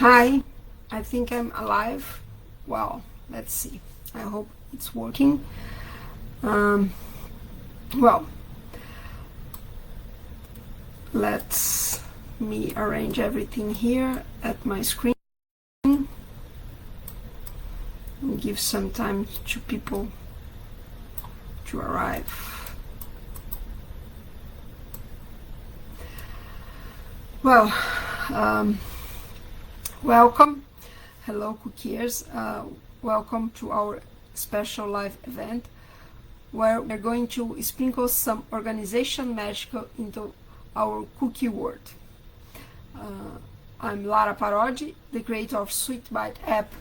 Hi, I think I'm alive. Well, let's see. I hope it's working. Well, let's me arrange everything here at my screen and give some time to people to arrive. Well, welcome. Hello, cookiers. Welcome to our special live event where we're going to sprinkle some organization magic into our cookie world. I'm Lara Parodi, the creator of SweetBite app,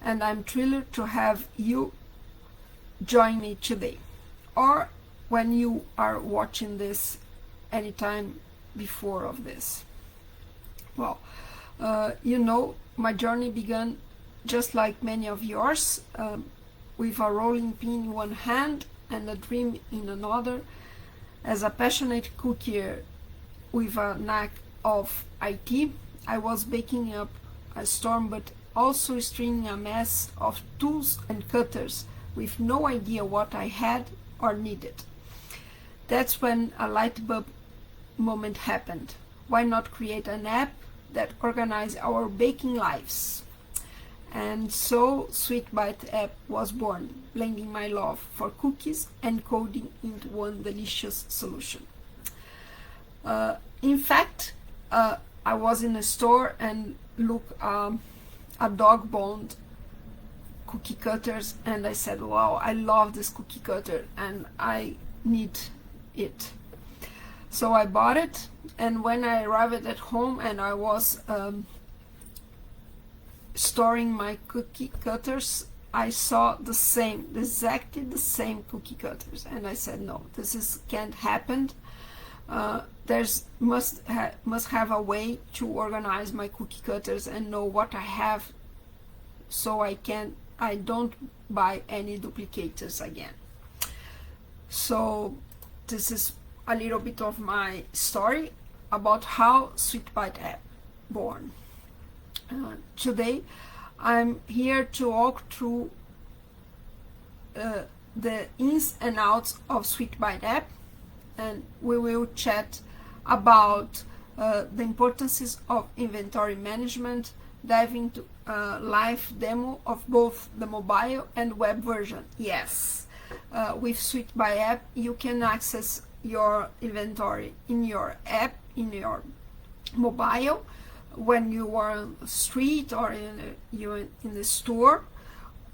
and I'm thrilled to have you join me today, or when you are watching this anytime before of this. Well, my journey began just like many of yours, with a rolling pin in one hand and a dream in another. As a passionate cookier with a knack of IT, I was baking up a storm, but also stringing a mess of tools and cutters with no idea what I had or needed. That's when a light bulb moment happened. Why not create an app that organizes our baking lives? And so SweetBite app was born, blending my love for cookies and coding into one delicious solution. In fact, I was in a store and looked a dog bone cookie cutters, and I said, wow, I love this cookie cutter and I need it. So I bought it, and when I arrived at home and I was storing my cookie cutters, I saw exactly the same cookie cutters, and I said, no, can't happen. There's must have a way to organize my cookie cutters and know what I have, so I don't buy any duplicators again. So this is a little bit of my story about how SweetBite app born. Today I'm here to walk through the ins and outs of SweetBite app, and we will chat about the importances of inventory management, dive into a live demo of both the mobile and web version. Yes, with SweetBite app you can access your inventory in your app, in your mobile, when you are on the street or you're in the store,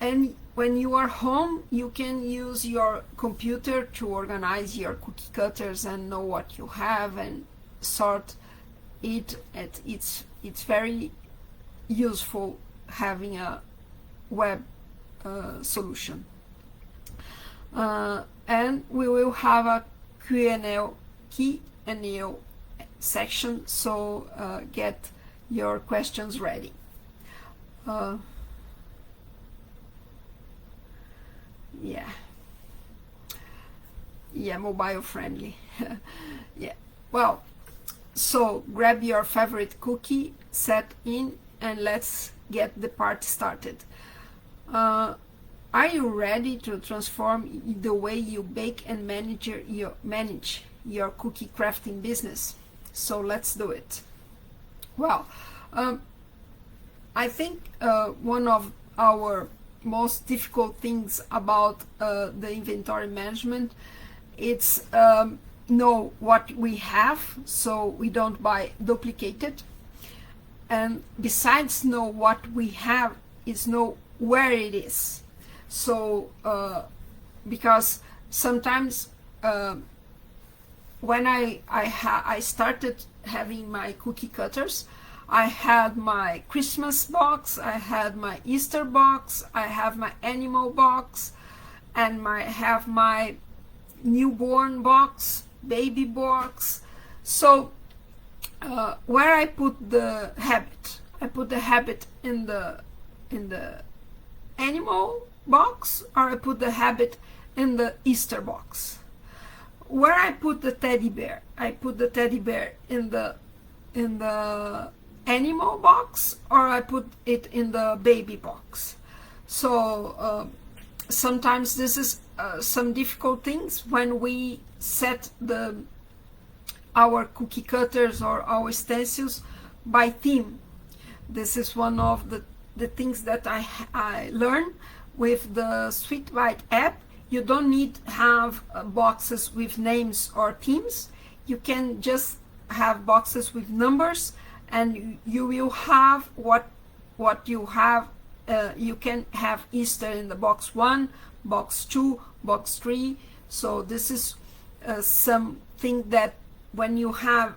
and when you are home you can use your computer to organize your cookie cutters and know what you have and sort it. It's very useful having a web solution. And we will have a Q&A section, so get your questions ready. Mobile friendly. Yeah, well, so grab your favorite cookie, set in, and let's get the party started. Are you ready to transform the way you bake and manage your cookie crafting business? So let's do it. Well, I think one of our most difficult things about the inventory management, it's know what we have so we don't buy duplicated, and besides know what we have is know where it is. So because sometimes when I started having my cookie cutters, I had my Christmas box, I had my Easter box, I have my animal box, and I have my newborn box, baby box. So where I put the habit? I put the habit in the animal box, or I put the habit in the Easter box. Where I put the teddy bear? I put the teddy bear in the animal box or I put it in the baby box. So sometimes this is some difficult things when we set our cookie cutters or our stencils by theme. This is one of the things that I learned with the SweetBite app. You don't need to have boxes with names or themes. You can just have boxes with numbers, and you will have what you have. You can have Easter in the box 1, box 2, box 3. So this is something that when you have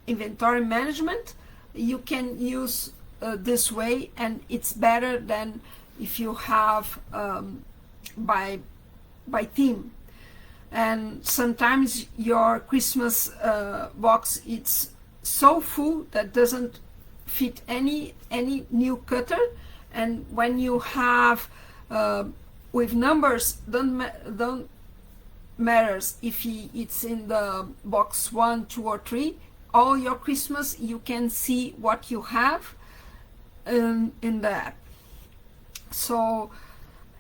inventory management, you can use this way, and it's better than if you have by theme. And sometimes your Christmas box it's so full that doesn't fit any new cutter, and when you have with numbers, don't matters if it's in the box 1, 2 or 3. All your Christmas you can see what you have in the app. So,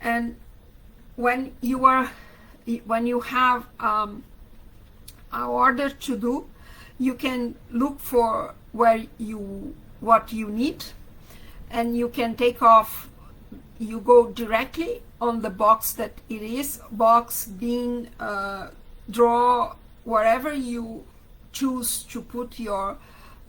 and when you have an order to do, you can look for what you need, and you can take off. You go directly on the box that it is, box, bin, drawer, wherever you choose to put your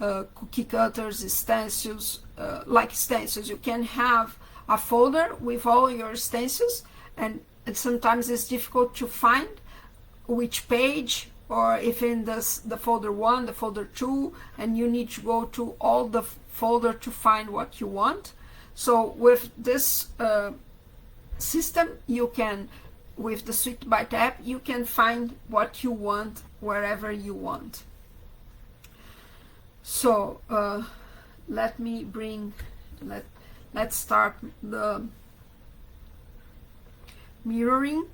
cookie cutters, stencils, like stencils. You can have a folder with all your stencils, and sometimes it's difficult to find which page, or if in the folder 1, the folder 2, and you need to go to all the folder to find what you want. So with this system, you can, with the SweetBite app, you can find what you want wherever you want. So let's start the mirroring.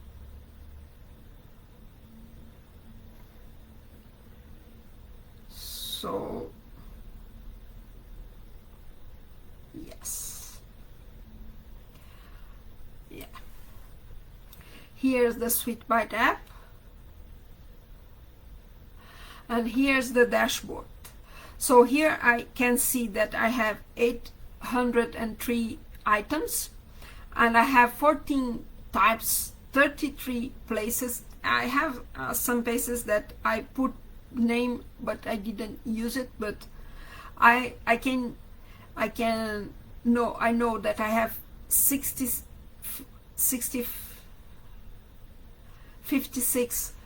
So yes, yeah, here's the SweetBite app, and here's the dashboard. So here I can see that I have 803 items, and I have 14 types, 33 places. I have some places that I put name but I didn't use it, but I know that I have 56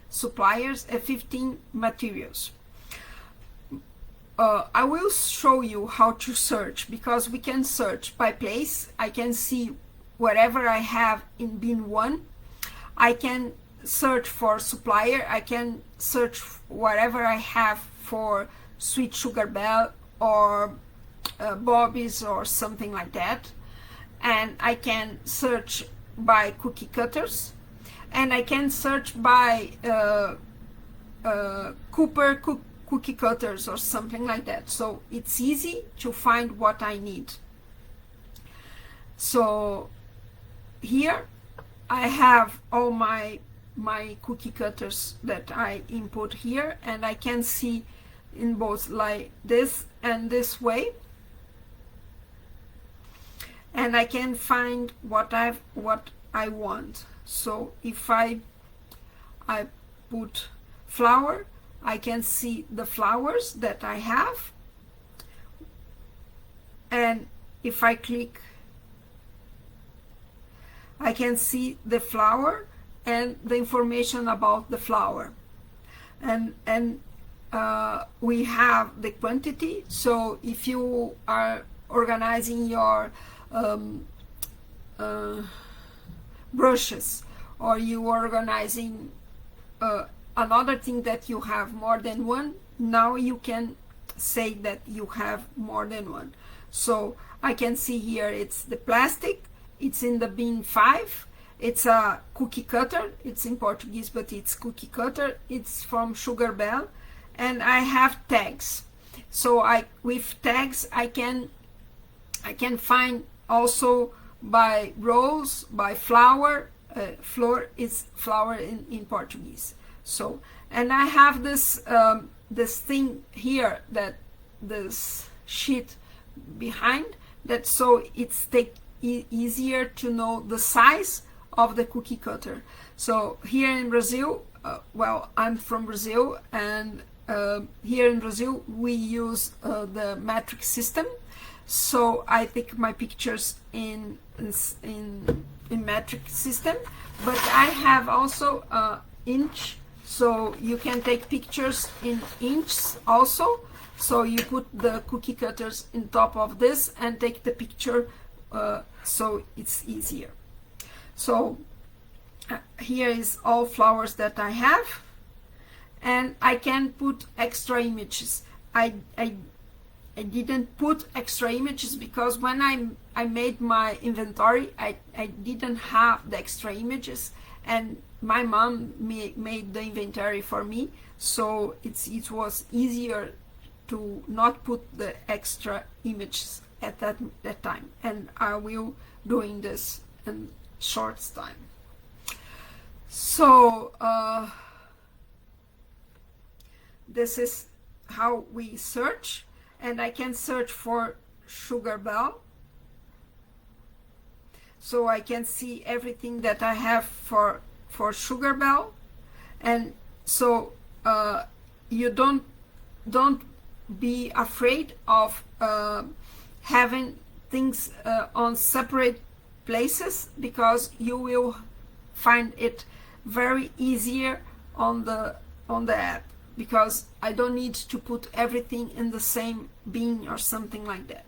suppliers and 15 materials. I will show you how to search, because we can search by place. I can see wherever I have in bin 1. I can search for supplier. I can search wherever I have for Sweet Sugar Bell or Bobby's or something like that. And I can search by cookie cutters, and I can search by Cooper cookie cutters or something like that. So it's easy to find what I need. So here I have all my cookie cutters that I input here, and I can see in both like this and this way, and I can find what I want. So if I put flower, I can see the flowers that I have, and if I click, I can see the flower and the information about the flower, and we have the quantity. So if you are organizing your brushes, or you are organizing another thing that you have more than one, now you can say that you have more than one. So I can see here it's the plastic, it's in the bin 5, it's a cookie cutter, it's in Portuguese but it's cookie cutter, it's from Sugar Bell, and I have tags. So with tags I can find also by rows, by flower. Flor is flower in Portuguese. So, and I have this this thing here, that this sheet behind, that so it's easier to know the size of the cookie cutter. So here in Brazil, well, I'm from Brazil, and here in Brazil we use the metric system. So I take my pictures in metric system, but I have also inch, so you can take pictures in inches also. So you put the cookie cutters in top of this and take the picture, so it's easier. So here is all flowers that I have, and I can put extra images. I didn't put extra images because when I made my inventory, I didn't have the extra images, and my mom made the inventory for me, so it was easier to not put the extra images at that time, and I will doing this in short time. So this is how we search, and I can search for sugar bell, so I can see everything that I have for sugar bell. And so you don't be afraid of having things on separate places, because you will find it very easier on the app, because I don't need to put everything in the same bin or something like that.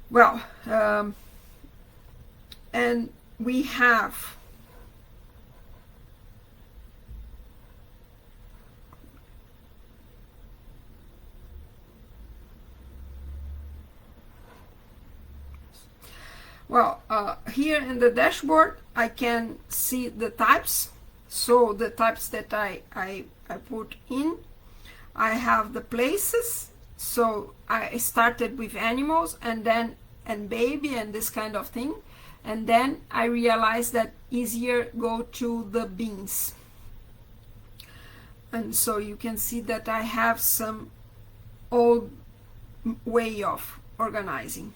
Well, and we have here in the dashboard I can see the types. So the types that I put in, I have the places. So I started with animals, and baby and this kind of thing, and then I realized that easier go to the bins. And so you can see that I have some old way of organizing.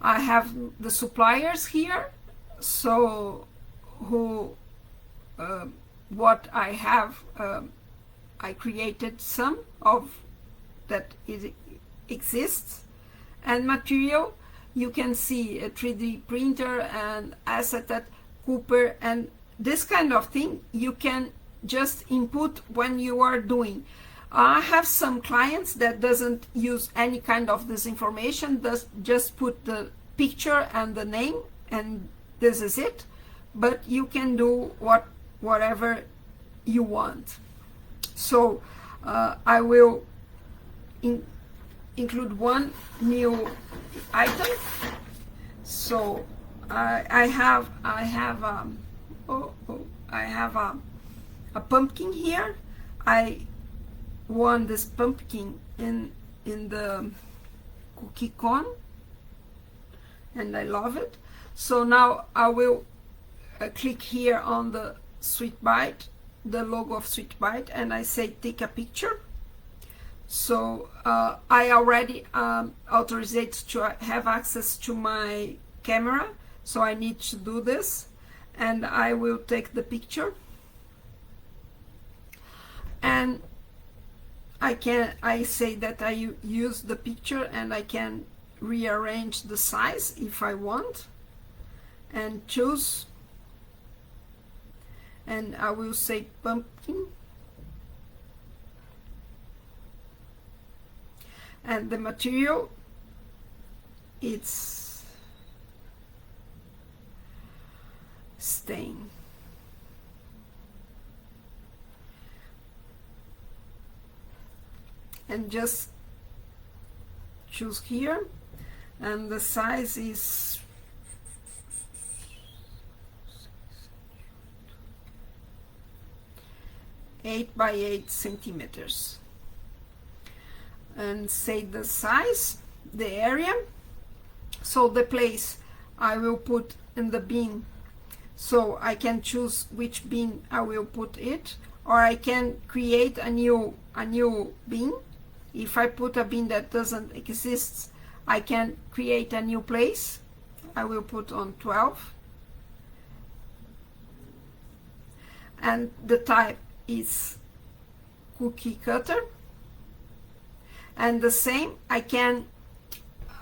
I have the suppliers here, so what I have, I created some of that exists. And material, you can see a 3D printer and acetate, copper, and this kind of thing you can just input when you are doing. I have some clients that doesn't use any kind of this information, just put the picture and the name, and this is it. But you can do whatever you want. So I will include one new item. So I have a pumpkin here. I won this pumpkin in the cookie cone, and I love it. So now I will click here on the Sweet Bite, the logo of Sweet Bite, and I say take a picture. So I already authorized to have access to my camera, so I need to do this, and I will take the picture. And I say that I use the picture, and I can rearrange the size if I want, and choose, and I will say pumpkin, and the material, it's stain. And just choose here, and the size is 8 by 8 centimeters. and say the size, the area. So the place I will put in the bin, so I can choose which bin I will put it, or I can create a new bin. If I put a bin that doesn't exist, I can create a new place. I will put on 12, and the type is cookie cutter, and the same I can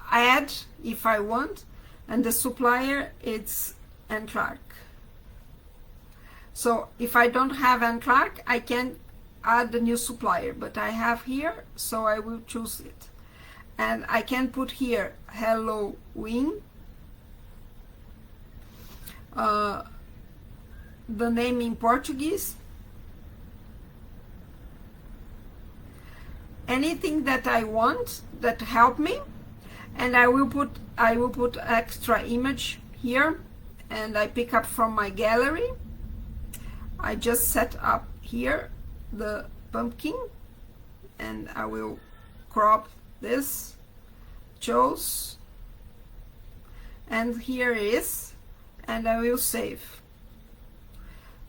add if I want, and the supplier it's Ann Clark. So if I don't have Ann Clark, I can add the new supplier, but I have here, so I will choose it. And I can put here Halloween, the name in Portuguese, anything that I want that help me. And I will put extra image here, and I pick up from my gallery. I just set up here the pumpkin, and I will crop this, choose, and here it is, and I will save.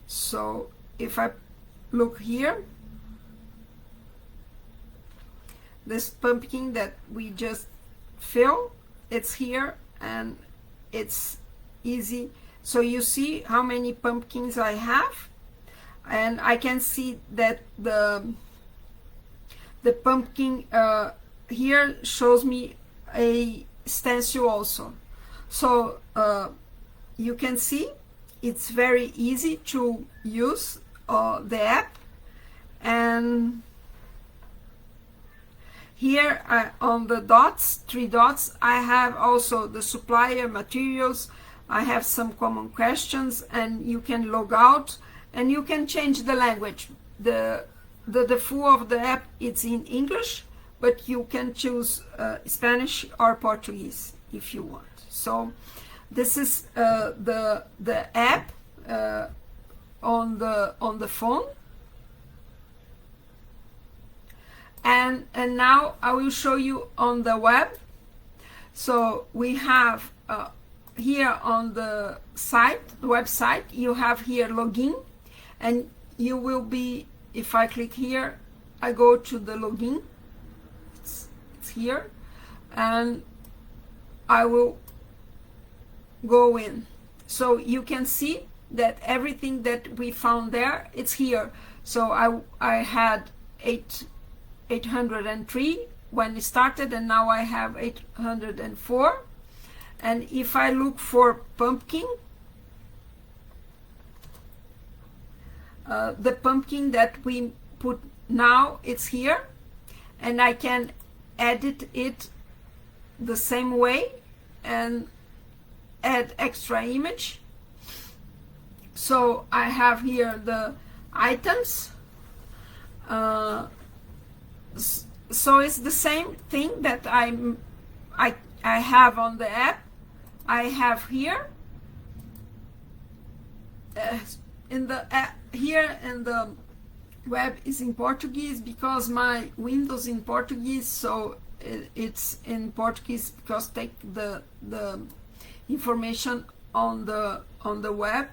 So if I look here, this pumpkin that we just fill, it's here, and it's easy. So you see how many pumpkins I have, and I can see that the pumpkin here shows me a stencil also. So you can see it's very easy to use the app. And here on the dots, 3 dots, I have also the supplier, materials. I have some common questions, and you can log out, and you can change the language. The default of the app it's in English, but you can choose Spanish or Portuguese if you want. So this is the app on the phone. And now I will show you on the web. So we have here on the website, you have here login, and you will be, if I click here, I go to the login, it's here, and I will go in. So you can see that everything that we found there, it's here. So I had 803 when it started, and now I have 804. And if I look for pumpkin, the pumpkin that we put now, it's here, and I can edit it the same way and add extra image. So I have here the items. So it's the same thing that I have on the app. I have here in the app, here in the web is in Portuguese because my Windows in Portuguese, so it's in Portuguese because take the information on the web.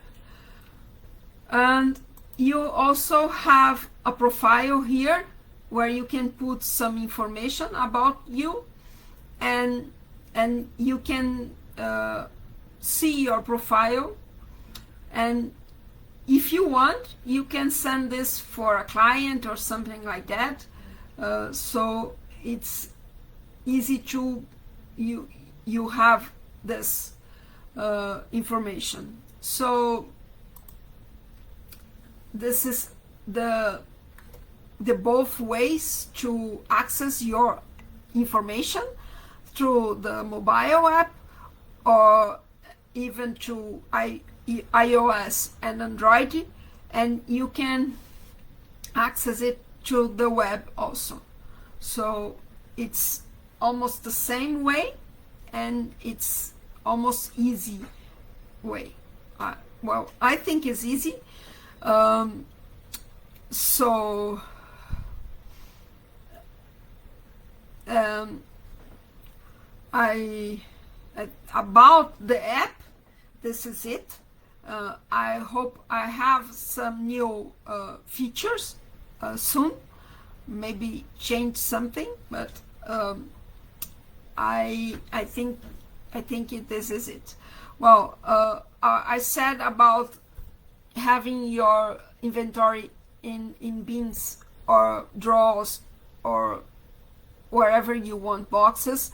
And you also have a profile here where you can put some information about you, and you can see your profile, and if you want you can send this for a client or something like that. So it's easy to you have this information. So this is the both ways to access your information, through the mobile app or even to iOS and Android, and you can access it to the web also. So it's almost the same way, and it's almost easy way. Well, I think it's easy. So I about the app, this is it. I hope I have some new features soon, maybe change something, but I think this is it. Well, I said about having your inventory in bins or drawers or wherever you want, boxes,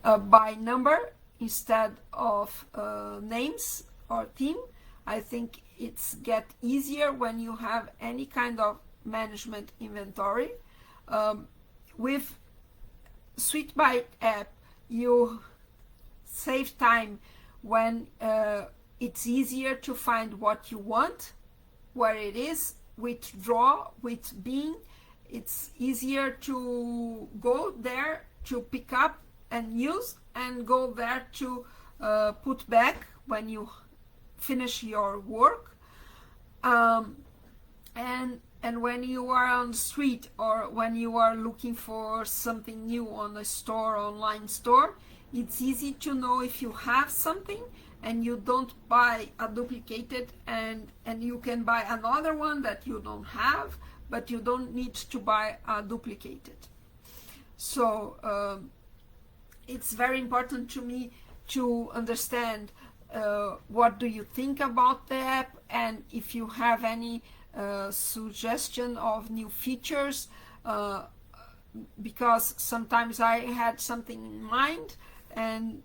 by number instead of names or theme. I think it's get easier when you have any kind of management inventory. With SweetBite app, you save time when it's easier to find what you want, where it is, which drawer, which bin. It's easier to go there to pick up and use, and go there to put back when you finish your work. And when you are on the street, or when you are looking for something new on a store, online store, it's easy to know if you have something and you don't buy a duplicated, and you can buy another one that you don't have, but you don't need to buy a duplicated. So it's very important to me to understand what do you think about the app, and if you have any suggestion of new features, because sometimes I had something in mind,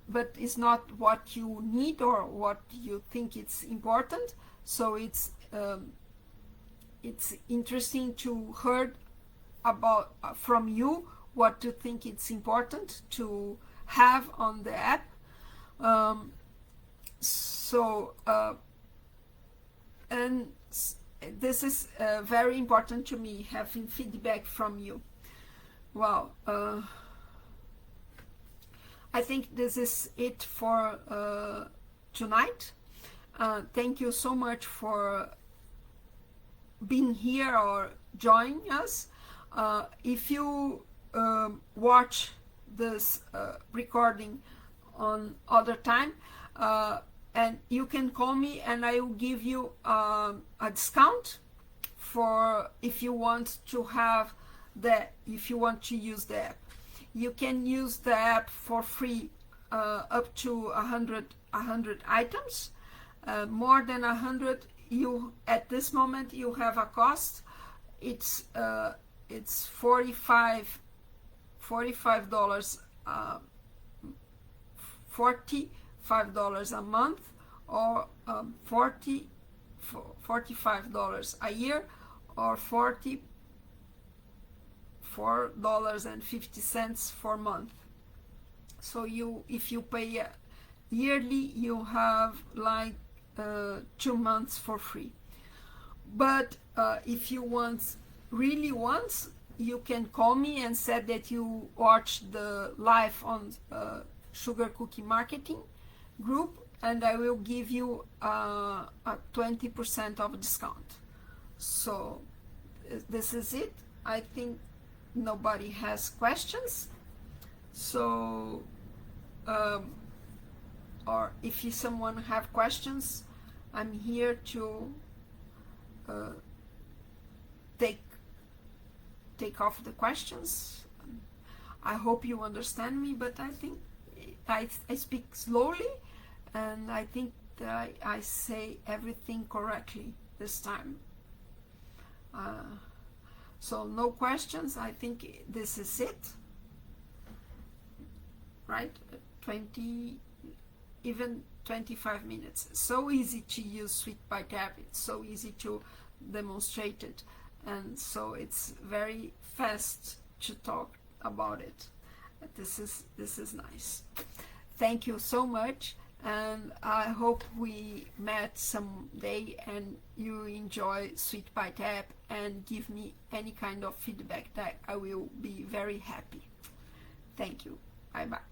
but it's not what you need or what you think it's important. So it's interesting to hear about from you what you think it's important to have on the app. And this is very important to me, having feedback from you. Well, I think this is it for tonight. Thank you so much for being here or joining us. If you watch this recording on other time, and you can call me and I will give you a discount for if you want to have if you want to use the app. You can use the app for free up to 100 items. More than 100, you at this moment you have a cost. It's $45 $45 a month, or $45 a year, or $44.50 for month. So if you pay yearly, you have like 2 months for free. But if you really want, you can call me and say that you watched the live on Sugar Cookie Marketing group, and I will give you a 20% of discount. So this is it. I think nobody has questions. So or if someone have questions, I'm here to take off the questions. I hope you understand me, but I think I speak slowly, and I think that I say everything correctly this time. So no questions. I think this is it, right? 20, even 25 minutes. So easy to use SweetBite app. It's so easy to demonstrate it, and so it's very fast to talk about it. This is nice. Thank you so much, and I hope we met someday and you enjoy SweetBite app and give me any kind of feedback that I will be very happy. Thank you. Bye bye.